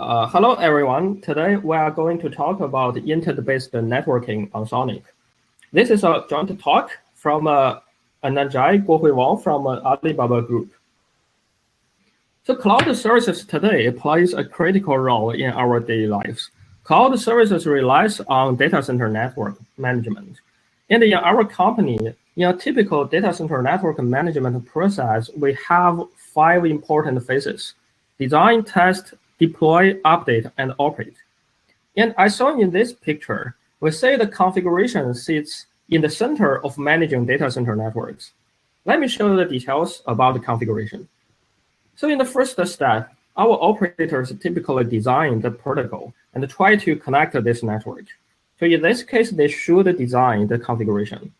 Hello, everyone. Today, we are going to talk about intent-based networking on SONiC. This is a joint talk from Ananjai Guohui Wang from Alibaba Group. So cloud services today plays a critical role in our daily lives. Cloud services relies on data center network management. And in our company, in a typical data center network management process, we have 5 important phases: design, test, deploy, update, and operate. And I saw in this picture, we say the configuration sits in the center of managing data center networks. Let me show you the details about the configuration. So in the first step, our operators typically design the protocol and try to connect this network. So in this case, they should design the configuration.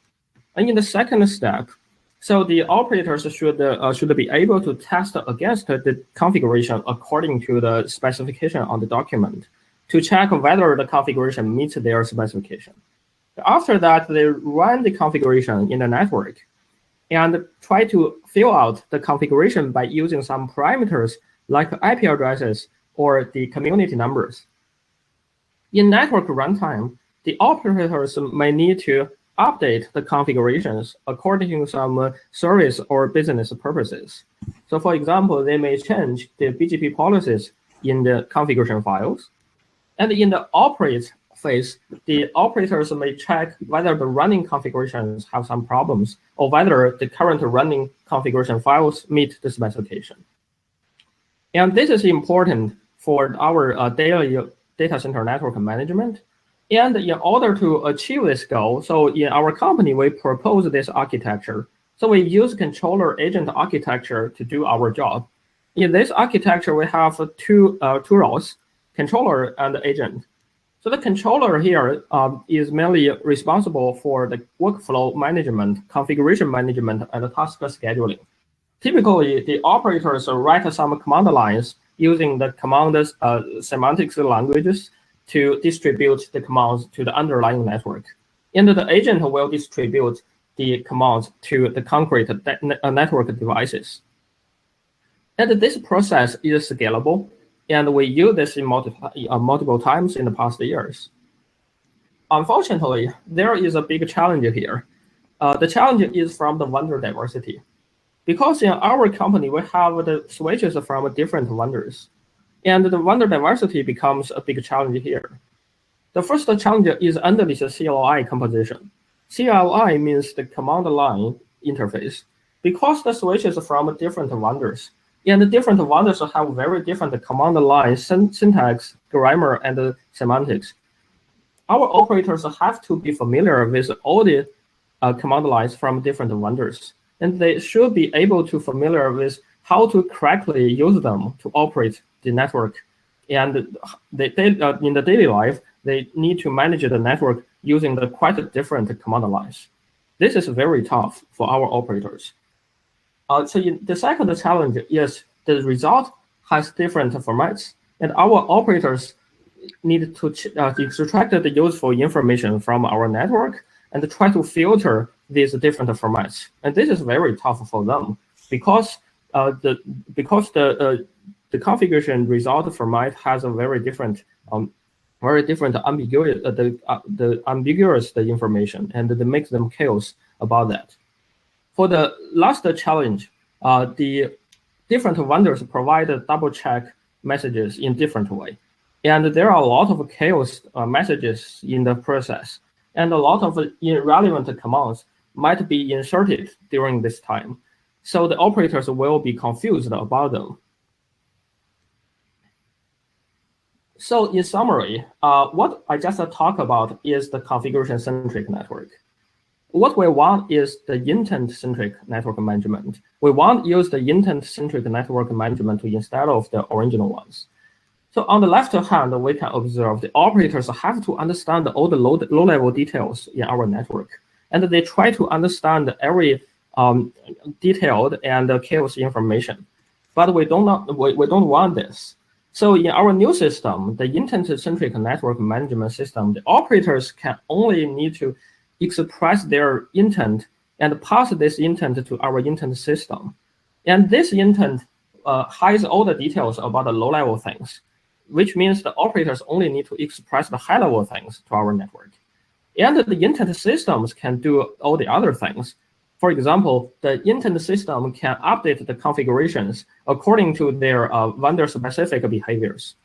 And in the second step, so the operators should be able to test against the configuration according to the specification on the document to check whether the configuration meets their specification. After that, they run the configuration in the network and try to fill out the configuration by using some parameters like IP addresses or the community numbers. In network runtime, the operators may need to update the configurations according to some service or business purposes. So for example, they may change the BGP policies in the configuration files. And in the operate phase, the operators may check whether the running configurations have some problems or whether the current running configuration files meet the specification. And this is important for our daily data center network management. And in order to achieve this goal, so in our company, we propose this architecture. So we use controller agent architecture to do our job. In this architecture, we have two roles, controller and agent. So the controller here is mainly responsible for the workflow management, configuration management, and task scheduling. Typically, the operators write some command lines using the command semantics languages to distribute the commands to the underlying network. And the agent will distribute the commands to the concrete network devices. And this process is scalable, and we use this in multiple times in the past years. Unfortunately, there is a big challenge here. The challenge is from the vendor diversity. Because in our company, we have the switches from different vendors. And the vendor diversity becomes a big challenge here. The first challenge is under this CLI composition. CLI means the command line interface. Because the switches from different vendors, and the different vendors have very different command line syntax, grammar, and semantics. Our operators have to be familiar with all the command lines from different vendors, and they should be able to familiar with how to correctly use them to operate the network. And in the daily life, they need to manage the network using the quite different command lines. This is very tough for our operators. So the second challenge is the result has different formats, and our operators need to extract the useful information from our network and try to filter these different formats. And this is very tough for them because the configuration result format has a very different ambiguous the information, and it makes them chaos about that. For the last challenge, the different vendors provide double check messages in different way, and there are a lot of chaos messages in the process, and a lot of irrelevant commands might be inserted during this time. So the operators will be confused about them. So in summary, what I just talked about is the configuration-centric network. What we want is the intent-centric network management. We want to use the intent-centric network management instead of the original ones. So on the left hand, we can observe the operators have to understand all the low-level details in our network, and they try to understand every detailed and chaos information. But we don't want this. So in our new system, the intent-centric network management system, the operators can only need to express their intent and pass this intent to our intent system. And this intent hides all the details about the low-level things. which means the operators only need to express the high-level things to our network. And the intent systems can do all the other things. For example, the intent system can update the configurations according to their vendor-specific behaviors.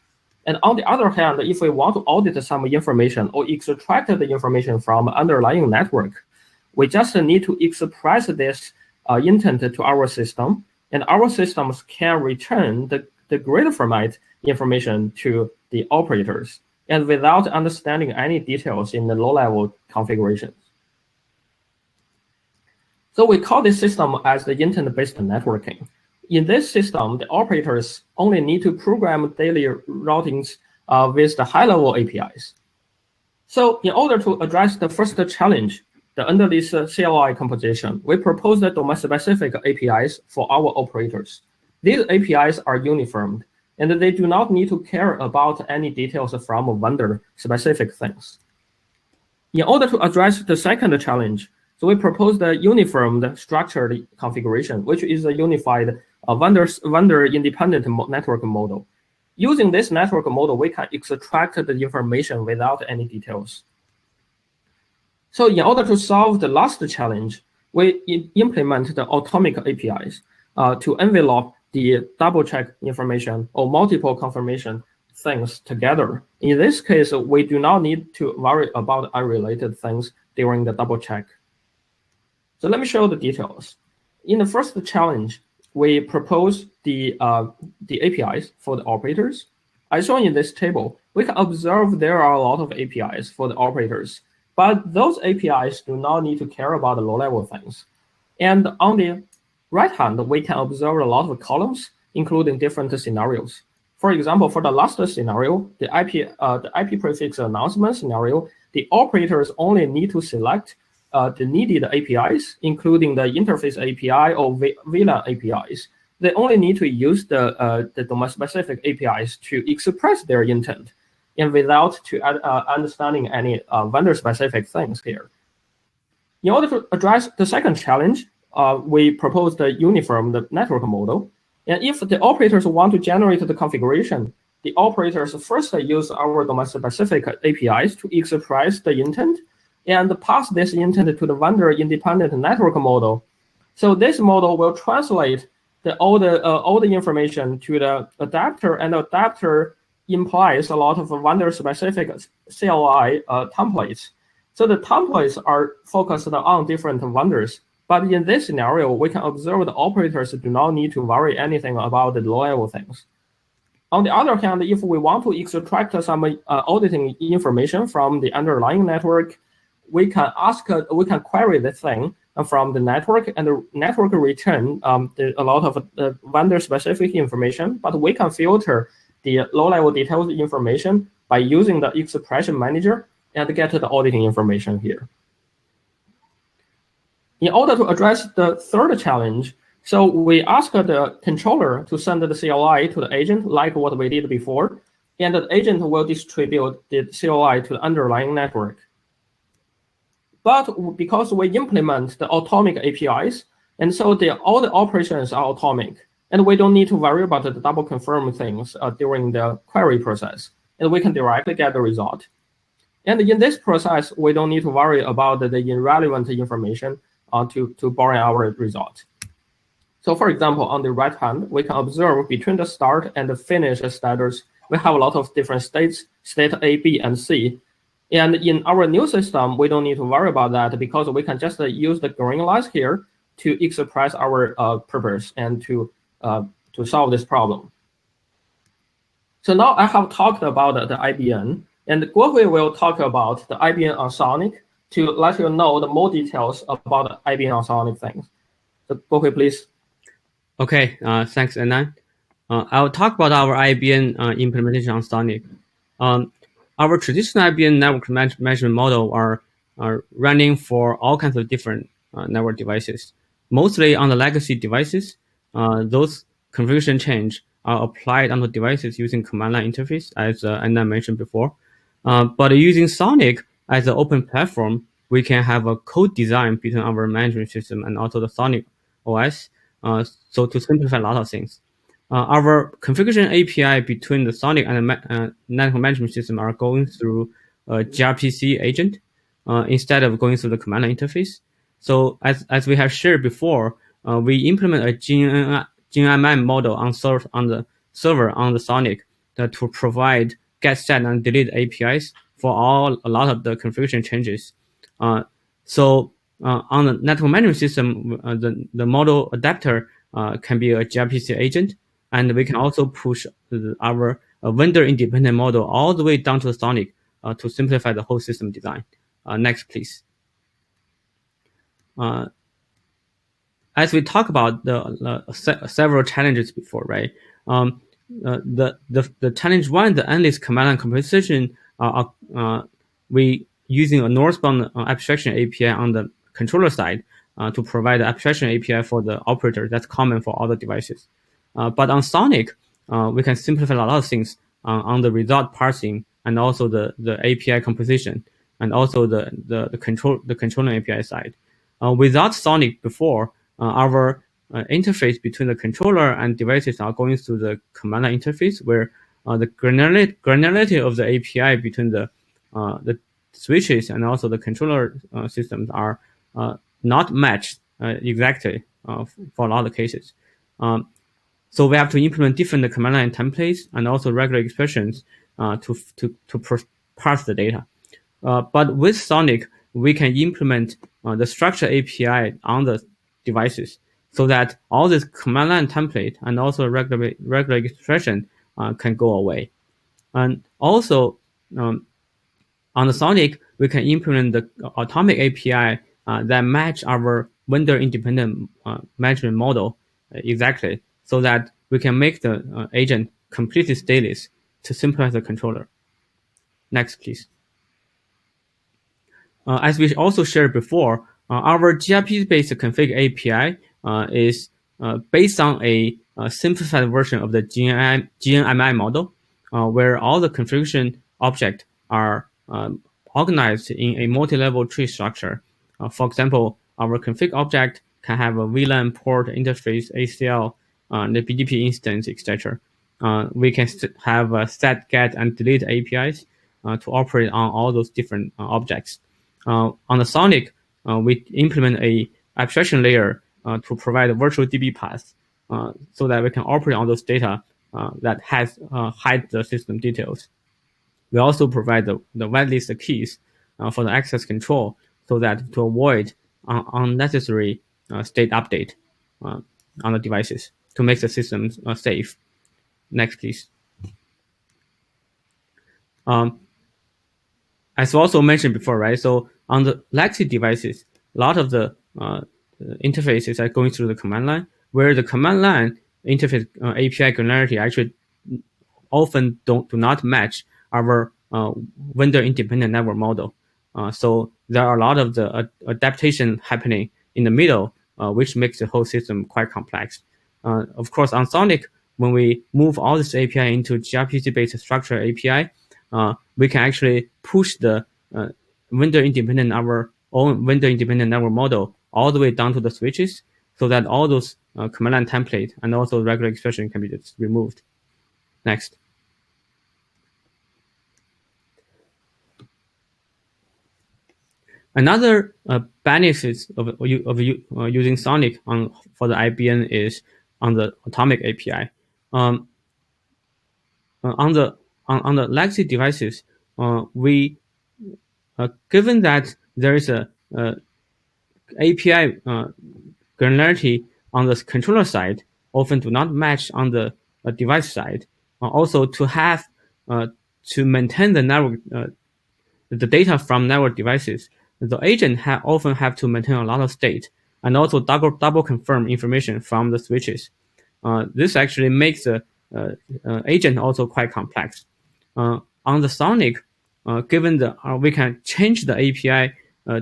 And on the other hand, if we want to audit some information or extract the information from underlying network, we just need to express this intent to our system, and our systems can return the grid format information to the operators, and without understanding any details in the low-level configurations. So we call this system as the intent-based networking. In this system, the operators only need to program daily routings with the high-level APIs. So in order to address the first challenge, the under this CLI composition, we propose the domain-specific APIs for our operators. These APIs are uniformed, and they do not need to care about any details from vendor-specific things. In order to address the second challenge, so we propose the uniformed structured configuration, which is a unified vendor-independent network model. Using this network model, we can extract the information without any details. So in order to solve the last challenge, we implement the atomic APIs to envelop the double-check information or multiple confirmation things together. In this case, we do not need to worry about unrelated things during the double-check. So let me show the details. In the first challenge, we propose the APIs for the operators. As shown in this table, we can observe there are a lot of APIs for the operators, but those APIs do not need to care about the low-level things. And on the right hand, we can observe a lot of columns, including different scenarios. For example, for the last scenario, the IP prefix announcement scenario, the operators only need to select the needed APIs, including the interface API or VLAN APIs. They only need to use the domain-specific APIs to express their intent, and without understanding any vendor-specific things here. In order to address the second challenge, we propose the uniform network model. And if the operators want to generate the configuration, the operators first use our domain-specific APIs to express the intent and pass this intent to the vendor-independent network model. So this model will translate all the information to the adapter, and the adapter implies a lot of vendor-specific CLI templates. So the templates are focused on different vendors. But in this scenario, we can observe the operators do not need to worry anything about the low-level things. On the other hand, if we want to extract some auditing information from the underlying network, we can query the thing from the network, and the network return a lot of vendor-specific information, but we can filter the low-level detailed information by using the expression manager and get the auditing information here. In order to address the third challenge, so we ask the controller to send the CLI to the agent like what we did before, and the agent will distribute the CLI to the underlying network. But because we implement the atomic APIs, and so all the operations are atomic, and we don't need to worry about the double confirm things during the query process, and we can directly get the result. And in this process, we don't need to worry about the irrelevant information to borrow our result. So for example, on the right hand, we can observe between the start and the finish status, we have a lot of different states, state A, B, and C. And in our new system, we don't need to worry about that because we can just use the green lines here to express our purpose and to solve this problem. So now I have talked about the IBN, and Guohui will talk about the IBN on SONiC to let you know the more details about the IBN on SONiC things. So Guohui, please. Okay, thanks, Anand. I'll talk about our IBN implementation on SONiC. Our traditional IBN network management model are running for all kinds of different network devices. Mostly on the legacy devices, those configuration change are applied on the devices using command line interface, as Anand mentioned before. But using SONiC as an open platform, we can have a code design between our management system and also the SONiC OS, so to simplify a lot of things. our configuration API between the SONiC and the network management system are going through a gRPC agent instead of going through the command line interface. So as we have shared before, we implement a GNMI model on the server on the SONiC to provide get, set, and delete APIs for a lot of the configuration changes. So on the network management system, the model adapter can be a gRPC agent, and we can also push our vendor-independent model all the way down to the SONiC to simplify the whole system design. Next, please. As we talk about the several challenges before, right? The challenge one, the endless command line composition, we using a northbound abstraction API on the controller side to provide the abstraction API for the operator. That's common for all the devices. But on SONiC, we can simplify a lot of things on the result parsing and also the API composition and also the controller API side. Without SONiC before, our interface between the controller and devices are going through the command line interface, where the granularity of the API between the switches and also the controller systems are not matched exactly for a lot of cases. So we have to implement different command line templates and also regular expressions to parse the data. But with SONiC, we can implement the structure API on the devices so that all this command line template and also regular expression can go away. And also on the SONiC, we can implement the atomic API that match our vendor-independent management model exactly, so that we can make the agent completely stateless to simplify the controller. Next, please. As we also shared before, our gRPC-based config API is based on a simplified version of the GNMI model, where all the configuration objects are organized in a multi-level tree structure. For example, our config object can have a VLAN port interface, ACL, the BDP instance, etc. We can have set, get, and delete APIs to operate on all those different objects. On the SONiC, we implement a abstraction layer to provide a virtual DB path so that we can operate on those data that hide the system details. We also provide the whitelist keys for the access control so that to avoid unnecessary state update on the devices to make the systems safe. Next, please. As also mentioned before, right? So on the legacy devices, a lot of the interfaces are going through the command line, where the command line interface API granularity actually often do not match our vendor-independent network model. So there are a lot of the adaptation happening in the middle, which makes the whole system quite complex. Of course, on SONiC, when we move all this API into gRPC-based structure API, we can actually push the our own vendor-independent network model all the way down to the switches, so that all those command line template and also regular expression can be just removed. Next. Another benefits of using SONiC for the IBN is on the atomic API. On the legacy devices, we given that there is a API granularity on the controller side, often do not match on the device side. Also, to maintain the network, the data from network devices, the agent often have to maintain a lot of state and also double confirm information from the switches. This actually makes the agent also quite complex. On the SONiC, given we can change the API,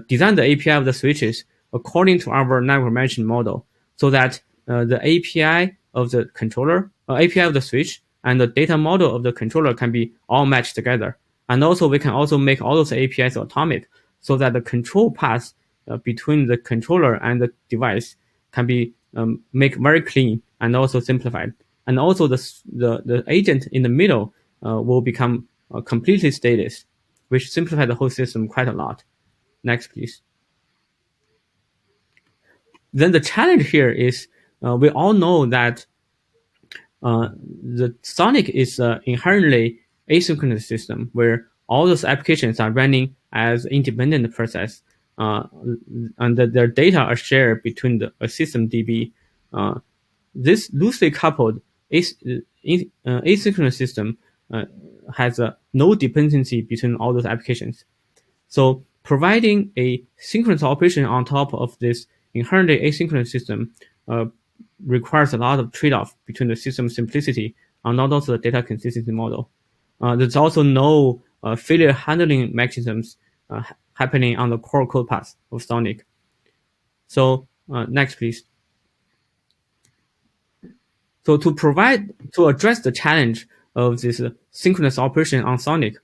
design the API of the switches according to our network management model, so that the API of the controller, API of the switch, and the data model of the controller can be all matched together. And also, we can also make all those APIs atomic, so that the control path between the controller and the device can be make very clean and also simplified. and also the agent in the middle will become completely stateless, which simplifies the whole system quite a lot. Next, please. Then the challenge here is we all know that the SONiC is an inherently asynchronous system where all those applications are running as independent process, and their data are shared between a system DB. This loosely coupled asynchronous system has no dependency between all those applications. So providing a synchronous operation on top of this inherently asynchronous system requires a lot of trade-off between the system simplicity and also the data consistency model. There's also no failure handling mechanisms happening on the core code path of SONiC. So next, please. So to address the challenge of this synchronous operation on SONiC,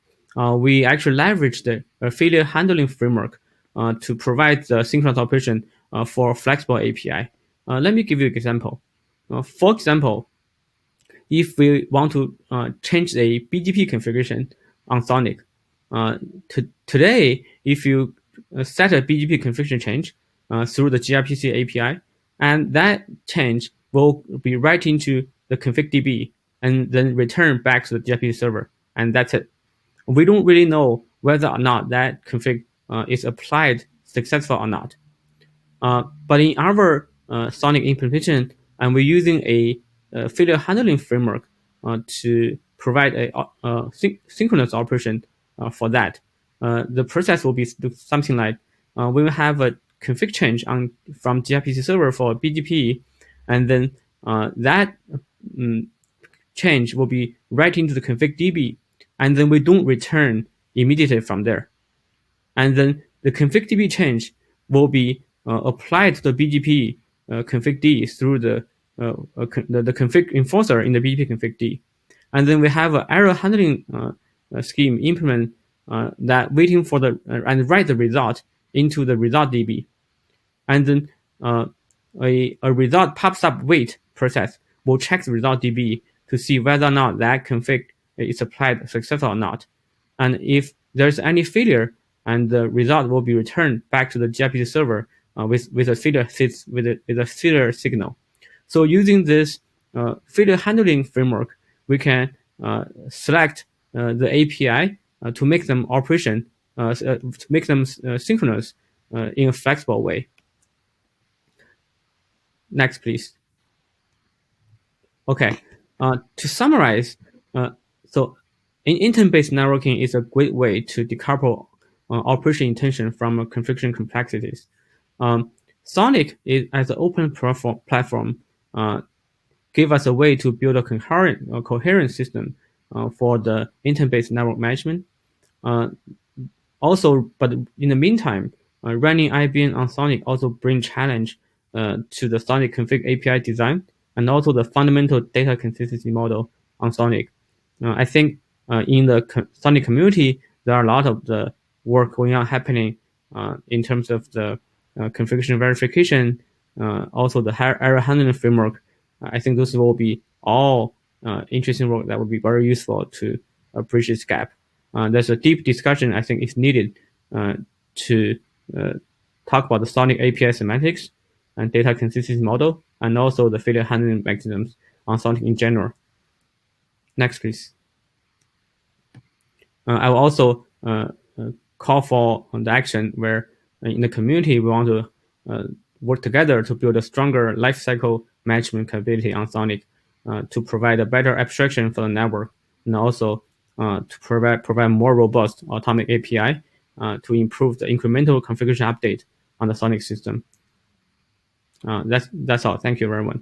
we actually leverage the failure handling framework to provide the synchronous operation for flexible API. Let me give you an example. For example, if we want to change the BGP configuration on SONiC, today, if you set a BGP configuration change through the gRPC API, and that change will be right into the config DB and then return back to the gRPC server, and that's it. We don't really know whether or not that config is applied successful or not. But in our SONiC implementation, and we're using a failure handling framework to provide a synchronous operation for that. The process will be something like we will have a config change from gRPC server for BGP, and then that change will be right into the config DB, and then we don't return immediately from there. And then the config DB change will be applied to the BGP config D through the config enforcer in the BGP config D. And then we have an error handling scheme implement that waiting for and write the result into the result DB. And then a result pops up wait process will check the result DB to see whether or not that config is applied successful or not. And if there's any failure, and the result will be returned back to the gRPC server with a failure signal. So using this failure handling framework, we can select the API to make them synchronous in a flexible way. Next, please. Okay. To summarize, so intent-based networking is a great way to decouple operation intention from configuration complexities. SONiC as an open platform gave us a way to build a coherent system for the intent-based network management. Also, but in the meantime, running IBM on SONiC also brings challenge to the SONiC config API design and also the fundamental data consistency model on SONiC. I think in the SONiC community, there are a lot of the work going on happening in terms of the configuration verification, also the error handling framework. I think those will be all interesting work that will be very useful to bridge this gap. There's a deep discussion I think is needed to talk about the SONiC API semantics and data consistency model, and also the failure handling mechanisms on SONiC in general. Next, please. I will also call for the action where in the community we want to work together to build a stronger lifecycle management capability on SONiC to provide a better abstraction for the network, and also to provide more robust atomic API to improve the incremental configuration update on the SONiC system. That's all. Thank you very much.